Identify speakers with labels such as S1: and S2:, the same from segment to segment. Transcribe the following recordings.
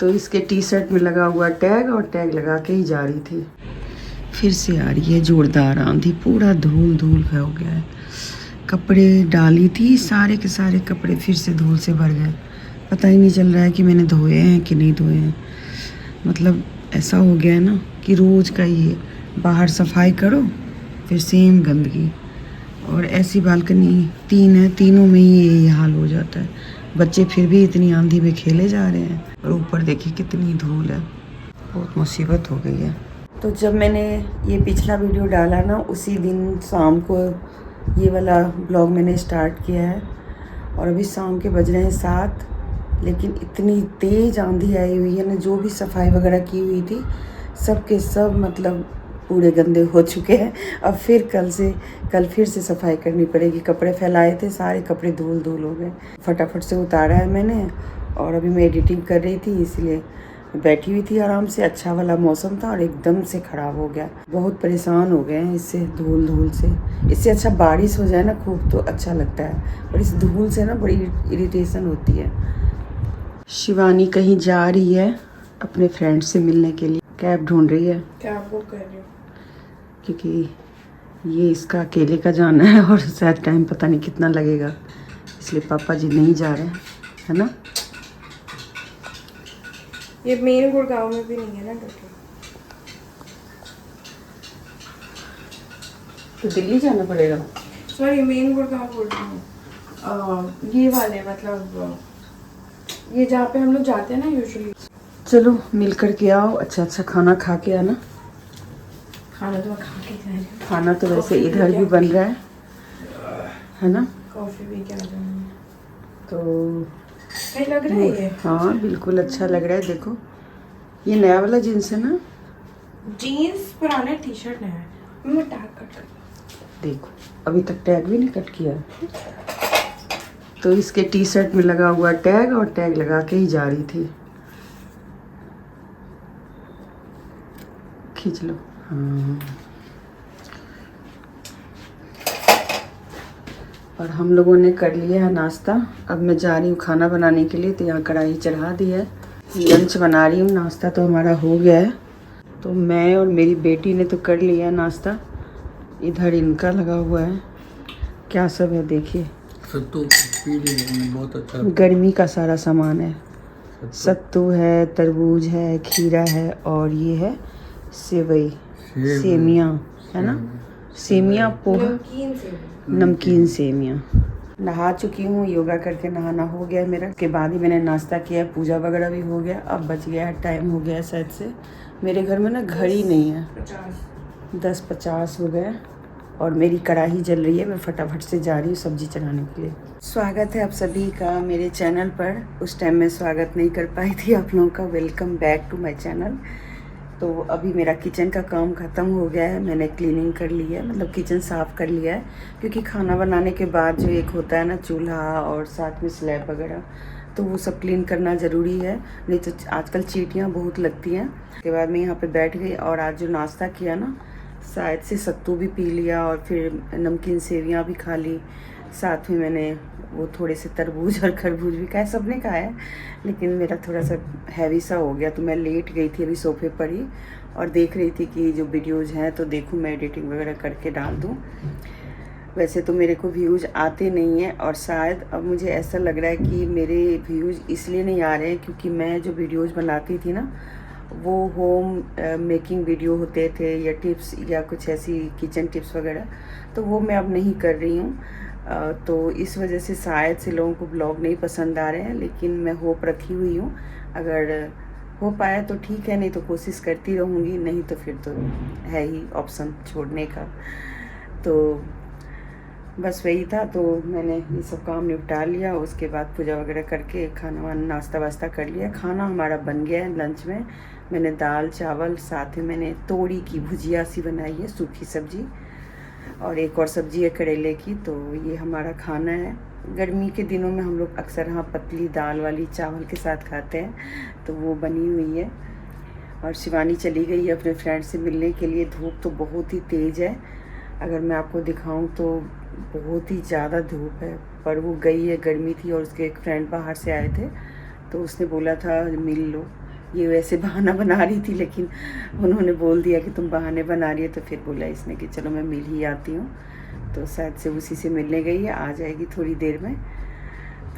S1: तो इसके T shirt में लगा हुआ टैग और टैग लगा के ही जा रही थी। फिर से आ रही है जोरदार आंधी, पूरा धूल धूल हो गया है। कपड़े डाली थी, सारे के सारे कपड़े फिर से धूल से भर गए। पता ही नहीं चल रहा है कि मैंने धोए हैं कि नहीं धोए हैं। मतलब ऐसा हो गया है ना कि रोज़ का ये बाहर सफाई करो फिर सेम गंदगी। और ऐसी बालकनी 3 है, तीनों में ही यही हाल हो जाता है। बच्चे फिर भी इतनी आंधी में खेले जा रहे हैं और ऊपर देखिए कितनी धूल है। बहुत मुसीबत हो गई है। तो जब मैंने ये पिछला वीडियो डाला ना, उसी दिन शाम को ये वाला ब्लॉग मैंने स्टार्ट किया है। और अभी शाम के बज रहे हैं 7, लेकिन इतनी तेज़ आंधी आई हुई है ना, जो भी सफाई वगैरह की हुई थी सब के सब मतलब पूरे गंदे हो चुके हैं। अब फिर कल फिर से सफाई करनी पड़ेगी। कपड़े फैलाए थे, सारे कपड़े धूल धूल हो गए। फटाफट से उतारा है मैंने। और अभी मैं एडिटिंग कर रही थी, इसलिए बैठी हुई थी आराम से। अच्छा वाला मौसम था और एकदम से ख़राब हो गया। बहुत परेशान हो गए हैं इससे, धूल से। इससे अच्छा बारिश हो जाए ना खूब तो अच्छा लगता है, पर इस धूल से ना बड़ी इरिटेशन होती है। शिवानी कहीं जा रही है अपने फ्रेंड से मिलने के लिए, कैब ढूंढ रही है।
S2: कैब बुक कर रही हूँ
S1: क्योंकि ये इसका अकेले का जाना है और शायद टाइम पता नहीं कितना लगेगा, इसलिए पापा जी नहीं जा रहे हैं, है ना।
S2: ये मेन गुड़गांव में भी नहीं है ना डॉक्टर,
S1: तो दिल्ली जाना पड़ेगा।
S2: सॉरी मेन गुड़गांव बोल रही हूँ, ये वाले मतलब ये जहाँ पे हम लोग जाते हैं ना यूजुअली।
S1: चलो मिल कर के आओ, अच्छा अच्छा खाना खा के आना।
S2: खाना तो मैं खा के जा रही हूँ।
S1: खाना तो वैसे इधर भी बन रहा है ना।
S2: कॉफ़ी भी क्या जाऊँगी
S1: तो
S2: सही लग रहा है ये।
S1: हाँ बिल्कुल अच्छा लग रहा है। देखो ये नया वाला जीन्स है ना।
S2: जीन्स पुराने टी शर्ट नया है। मैं टैग कट कर,
S1: देखो अभी तक टैग भी नहीं कट किया। तो इसके टी शर्ट में लगा हुआ टैग और टैग लगा के ही जा रही थी। खींच लो। हाँ और हम लोगों ने कर लिया है नाश्ता। अब मैं जा रही हूँ खाना बनाने के लिए, तो यहाँ कढ़ाई चढ़ा दी है, लंच बना रही हूँ। नाश्ता तो हमारा हो गया है। तो मैं और मेरी बेटी ने तो कर लिया है नाश्ता। इधर इनका लगा हुआ है, क्या सब है देखिए।
S3: सत्तू पी ली, बहुत अच्छा।
S1: गर्मी का सारा सामान है। सत्तू है, तरबूज है, खीरा है और ये है सेवई, सेमियाँ है ना। सेमियाँ पोहा, नमकीन सेमियाँ। नहा चुकी हूँ, योगा करके नहाना हो गया मेरा। उसके बाद ही मैंने नाश्ता किया, पूजा वगैरह भी हो गया। अब बच गया है, टाइम हो गया शायद से। मेरे घर में ना घड़ी नहीं है, 10:50 हो गए और मेरी कढ़ाई जल रही है। मैं फटाफट से जा रही हूँ सब्जी चढ़ाने के लिए। स्वागत है आप सभी का मेरे चैनल पर। उस टाइम मैं स्वागत नहीं कर पाई थी आप लोगों का। Welcome back to my channel. तो अभी मेरा किचन का काम ख़त्म हो गया है। मैंने क्लीनिंग कर ली है, मतलब किचन साफ़ कर लिया है। क्योंकि खाना बनाने के बाद जो एक होता है ना चूल्हा और साथ में स्लैब वगैरह, तो वो सब क्लीन करना ज़रूरी है, नहीं तो आजकल चींटियाँ बहुत लगती हैं। उसके बाद मैं यहाँ पे बैठ गई और आज जो नाश्ता किया ना, शायद से सत्तू भी पी लिया और फिर नमकीन सेवियाँ भी खा ली। साथ में मैंने वो थोड़े से तरबूज और खरबूज भी खाए। सब ने खाया है, लेकिन मेरा थोड़ा सा हैवी सा हो गया, तो मैं लेट गई थी अभी सोफे पर ही और देख रही थी कि जो वीडियोज़ हैं तो देखूँ मैं एडिटिंग वगैरह करके डाल दूँ। वैसे तो मेरे को व्यूज़ आते नहीं हैं और शायद अब मुझे ऐसा लग रहा है कि मेरे व्यूज़ इसलिए नहीं आ रहे हैं क्योंकि मैं जो वीडियोज़ बनाती थी ना, वो होम मेकिंग वीडियो होते थे या टिप्स या कुछ ऐसी किचन टिप्स वगैरह, तो वो मैं अब नहीं कर रही हूँ। तो इस वजह से शायद से लोगों को ब्लॉग नहीं पसंद आ रहे हैं, लेकिन मैं होप रखी हुई हूँ अगर हो पाया तो ठीक है, नहीं तो कोशिश करती रहूँगी, नहीं तो फिर तो है ही ऑप्शन छोड़ने का। तो बस वही था। तो मैंने ये सब काम निपटा लिया, उसके बाद पूजा वगैरह करके खाना वाना नाश्ता वास्ता कर लिया। खाना हमारा बन गया है। लंच में मैंने दाल चावल, साथ में मैंने तोरी की भुजिया सी बनाई है, सूखी सब्जी, और एक और सब्जी है करेले की। तो ये हमारा खाना है। गर्मी के दिनों में हम लोग अक्सर हाँ पतली दाल वाली चावल के साथ खाते हैं, तो वो बनी हुई है। और शिवानी चली गई है अपने फ्रेंड से मिलने के लिए। धूप तो बहुत ही तेज़ है, अगर मैं आपको दिखाऊं तो बहुत ही ज़्यादा धूप है, पर वो गई है। गर्मी थी और उसके एक फ्रेंड बाहर से आए थे, तो उसने बोला था मिल लो, ये वैसे बहाना बना रही थी, लेकिन उन्होंने बोल दिया कि तुम बहाने बना रही है, तो फिर बोला इसने कि चलो मैं मिल ही आती हूँ। तो शायद से उसी से मिलने गई है, आ जाएगी थोड़ी देर में।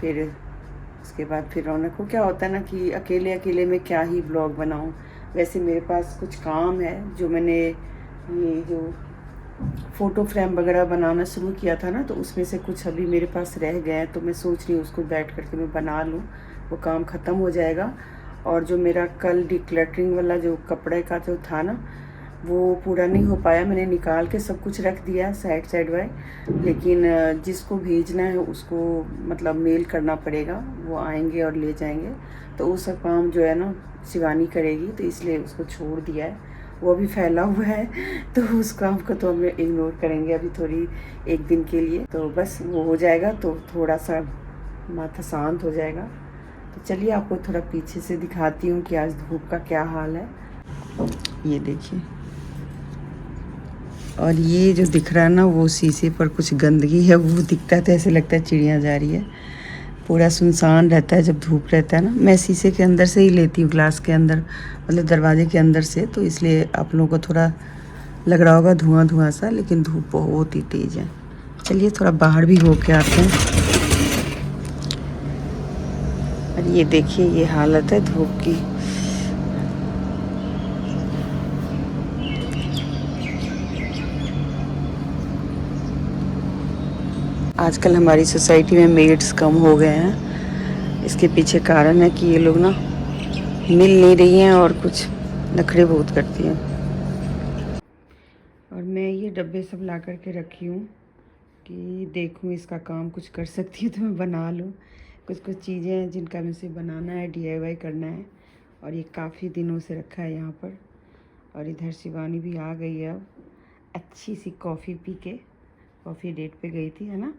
S1: फिर उसके बाद फिर रौनक को क्या होता है ना कि अकेले अकेले में क्या ही ब्लॉग बनाऊँ। वैसे मेरे पास कुछ काम है, जो मैंने ये जो फ़ोटो फ्रेम वगैरह बनाना शुरू किया था ना, तो उसमें से कुछ अभी मेरे पास रह गए हैं, तो मैं सोच रही हूँ उसको बैठ करके मैं बना लूँ, वो काम ख़त्म हो जाएगा। और जो मेरा कल डिक्लटरिंग वाला जो कपड़े का जो था ना, वो पूरा नहीं हो पाया। मैंने निकाल के सब कुछ रख दिया साइड साइड बाय, लेकिन जिसको भेजना है उसको मतलब मेल करना पड़ेगा, वो आएंगे और ले जाएंगे। तो वो सब काम जो है ना शिवानी करेगी, तो इसलिए उसको छोड़ दिया है। वो अभी फैला हुआ है, तो उस काम को तो हम इग्नोर करेंगे अभी थोड़ी एक दिन के लिए। तो बस वो हो जाएगा तो थोड़ा सा माथा शांत हो जाएगा। तो चलिए आपको थोड़ा पीछे से दिखाती हूँ कि आज धूप का क्या हाल है। ये देखिए, और ये जो दिख रहा है ना, वो शीशे पर कुछ गंदगी है, वो दिखता है तो ऐसे लगता है चिड़िया जा रही है। पूरा सुनसान रहता है जब धूप रहता है ना। मैं शीशे के अंदर से ही लेती हूँ, ग्लास के अंदर, मतलब दरवाजे के अंदर से, तो इसलिए आप लोगों को थोड़ा लग रहा होगा धुआं धुआं सा, लेकिन धूप बहुत ही तेज़ है। चलिए थोड़ा बाहर भी होके आते हैं। और ये देखिए, ये हालत है धूप की। आजकल हमारी सोसाइटी में मेड्स कम हो गए हैं। इसके पीछे कारण है कि ये लोग ना मिल नहीं रही हैं और कुछ नखरे बहुत करती हैं। और मैं ये डब्बे सब ला करके रखी हूँ कि देखूँ इसका काम कुछ कर सकती हूँ तो मैं बना लूँ। कुछ कुछ चीज़ें हैं जिनका मुझे बनाना है, DIY करना है। और ये काफ़ी दिनों से रखा है यहाँ पर। और इधर शिवानी भी आ गई है अब, अच्छी सी कॉफ़ी पी के। कॉफ़ी डेट पे गई थी, है ना?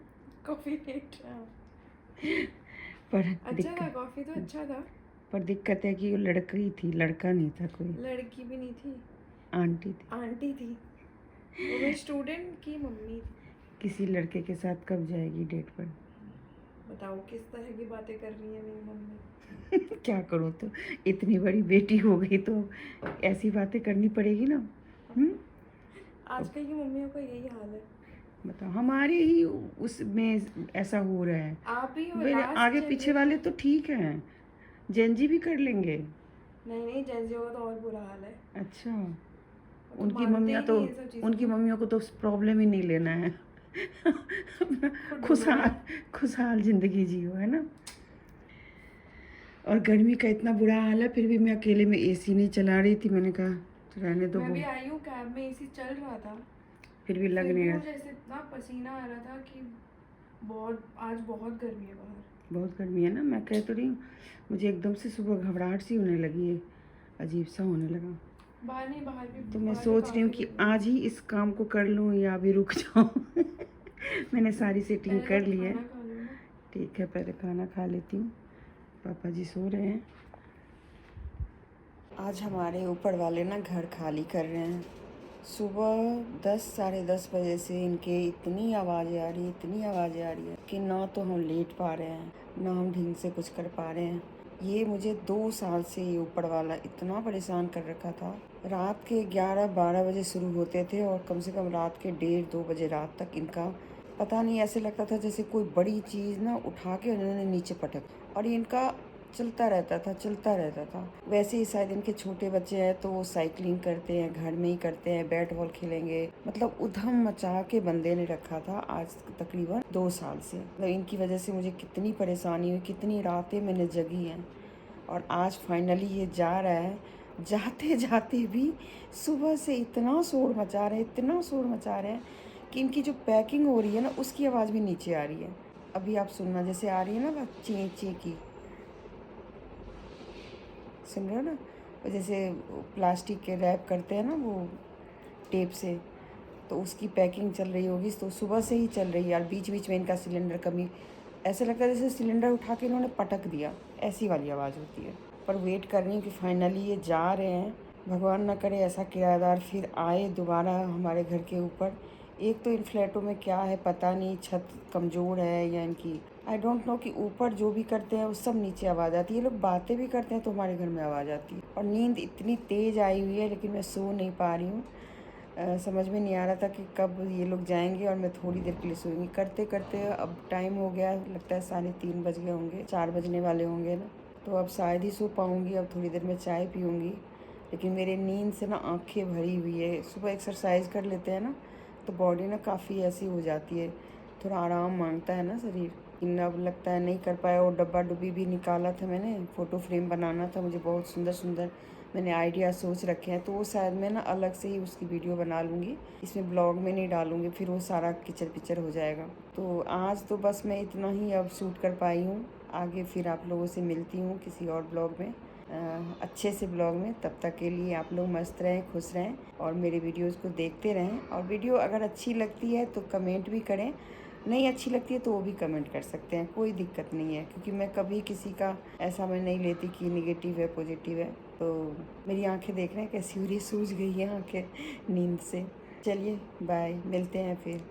S2: कॉफी डेट
S1: पर
S2: अच्छा था, कॉफी तो अच्छा था,
S1: पर दिक्कत है कि वो लड़की थी, लड़का नहीं था कोई।
S2: लड़की भी नहीं थी,
S1: आंटी थी।
S2: आंटी थी, वो मेरी स्टूडेंट की मम्मी थी।
S1: किसी लड़के के साथ कब जाएगी डेट पर?
S2: बताओ किस तरह की बातें कर रही है मेरी मम्मी।
S1: क्या करूँ, तो इतनी बड़ी बेटी हो गई तो ऐसी बातें करनी पड़ेगी ना।
S2: आजकल की मम्मियों का यही हाल है।
S1: बताओ, हमारे ही उसमें ऐसा हो रहा है।
S2: आप ही हो
S1: मेरे
S2: last
S1: आगे पीछे वाले तो ठीक हैं, जेंजी भी कर लेंगे।
S2: नहीं नहीं, जेंजी होगा तो और बुरा हाल है।
S1: अच्छा,
S2: वो तो
S1: उनकी
S2: मानते
S1: मम्मियाँ
S2: ही
S1: तो,
S2: नहीं ये सब चीज़ें।
S1: उनकी मम्मियों को तो प्रॉब्लम ही नहीं लेना है। अपना खुशहाल ज़िंदगी जियो, है ना। और गर्मी का इतना बुरा हाल है, फिर भी मैं अकेले में AC नहीं चला रही थी। मैंने कहा तो रहने दो।
S2: मैं भी आई हूँ, कैब में AC चल रहा था,
S1: फिर भी लग नहीं रहा।
S2: मुझे ऐसे इतना पसीना आ रहा था कि आज बहुत गर्मी है बाहर।
S1: बहुत गर्मी है ना, मैं कह तो रही हूँ। मुझे एकदम से सुबह घबराहट सी होने लगी है, अजीब सा होने लगा।
S2: बाहर नहीं, बाहर भी
S1: तो मैं सोच रही हूँ कि आज ही इस काम को कर लूँ या अभी रुक जाऊँ। मैंने सारी सेटिंग कर ली है। ठीक है, पहले खाना खा लेती हूँ। पापा जी सो रहे हैं। आज हमारे ऊपर वाले ना घर खाली कर रहे हैं। सुबह 10 साढ़े 10 बजे से इनके इतनी आवाज़ें आ रही है, इतनी आवाज़ें आ रही है कि ना तो हम लेट पा रहे हैं, ना हम ढंग से कुछ कर पा रहे हैं। ये मुझे 2 साल से ये ऊपर वाला इतना परेशान कर रखा था। रात के 11-12 बजे शुरू होते थे और कम से कम रात के 1:30-2 बजे रात तक इनका पता नहीं, ऐसे लगता था जैसे कोई बड़ी चीज़ ना उठा के उन्होंने नीचे पटक। और इनका चलता रहता था। वैसे ही शायद इनके छोटे बच्चे हैं तो वो साइकिलिंग करते हैं, घर में ही करते हैं, बैट बॉल खेलेंगे। मतलब उधम मचा के बंदे ने रखा था आज तकरीबन 2 साल से। मतलब इनकी वजह से मुझे कितनी परेशानी हुई, कितनी रातें मैंने जगी हैं। और आज फाइनली ये जा रहा है। जाते जाते भी सुबह से इतना शोर मचा रहे हैं कि इनकी जो पैकिंग हो रही है ना, उसकी आवाज़ भी नीचे आ रही है। अभी आप सुनना, जैसे आ रही है ना बात ची ची की, सुन रहे हो ना। और जैसे प्लास्टिक के रैप करते हैं ना वो टेप से, तो उसकी पैकिंग चल रही होगी। तो सुबह से ही चल रही है। और बीच बीच में इनका सिलेंडर कभी ऐसा लगता है जैसे सिलेंडर उठा के इन्होंने पटक दिया, ऐसी वाली आवाज़ होती है। पर वेट कर रही हूँ कि फाइनली ये जा रहे हैं। भगवान ना करे ऐसा किराएदार फिर आए दोबारा हमारे घर के ऊपर, एक तो इन फ्लैटों में क्या है पता नहीं, छत कमज़ोर है या इनकी आई डोंट नो, कि ऊपर जो भी करते हैं वो सब नीचे आवाज़ आती है। ये लोग बातें भी करते हैं तो हमारे घर में आवाज़ आती है। और नींद इतनी तेज़ आई हुई है लेकिन मैं सो नहीं पा रही हूँ। समझ में नहीं आ रहा था कि कब ये लोग जाएंगे और मैं थोड़ी देर के लिए सोऊंगी। करते करते अब टाइम हो गया, लगता है 3:30 बज गए होंगे, 4 बजने वाले होंगे ना, तो अब शायद ही सो पाऊँगी। अब थोड़ी देर में चाय पीऊँगी, लेकिन मेरे नींद से ना आंखें भरी हुई है। सुबह एक्सरसाइज कर लेते हैं ना तो बॉडी ना काफ़ी ऐसी हो जाती है, थोड़ा आराम मांगता है ना शरीर। लेकिन अब लगता है नहीं कर पाया। और डब्बा डुब्बी भी निकाला था मैंने, फ़ोटो फ्रेम बनाना था मुझे, बहुत सुंदर सुंदर मैंने आइडिया सोच रखे हैं। तो वो शायद मैं ना अलग से ही उसकी वीडियो बना लूँगी, इसमें ब्लॉग में नहीं डालूँगी, फिर वो सारा किचर पिचर हो जाएगा। तो आज तो बस मैं इतना ही अब शूट कर पाई हूँ। आगे फिर आप लोगों से मिलती हूँ किसी और ब्लॉग में, अच्छे से ब्लॉग में। तब तक के लिए आप लोग मस्त रहें, खुश रहें और मेरे वीडियोज़ को देखते रहें। और वीडियो अगर अच्छी लगती है तो कमेंट भी करें, नहीं अच्छी लगती है तो वो भी कमेंट कर सकते हैं, कोई दिक्कत नहीं है। क्योंकि मैं कभी किसी का ऐसा मैं नहीं लेती कि निगेटिव है पॉजिटिव है। तो मेरी आंखें देख रहे हैं कैसी हो रही, सूज गई है आंखें नींद से। चलिए बाय, मिलते हैं फिर।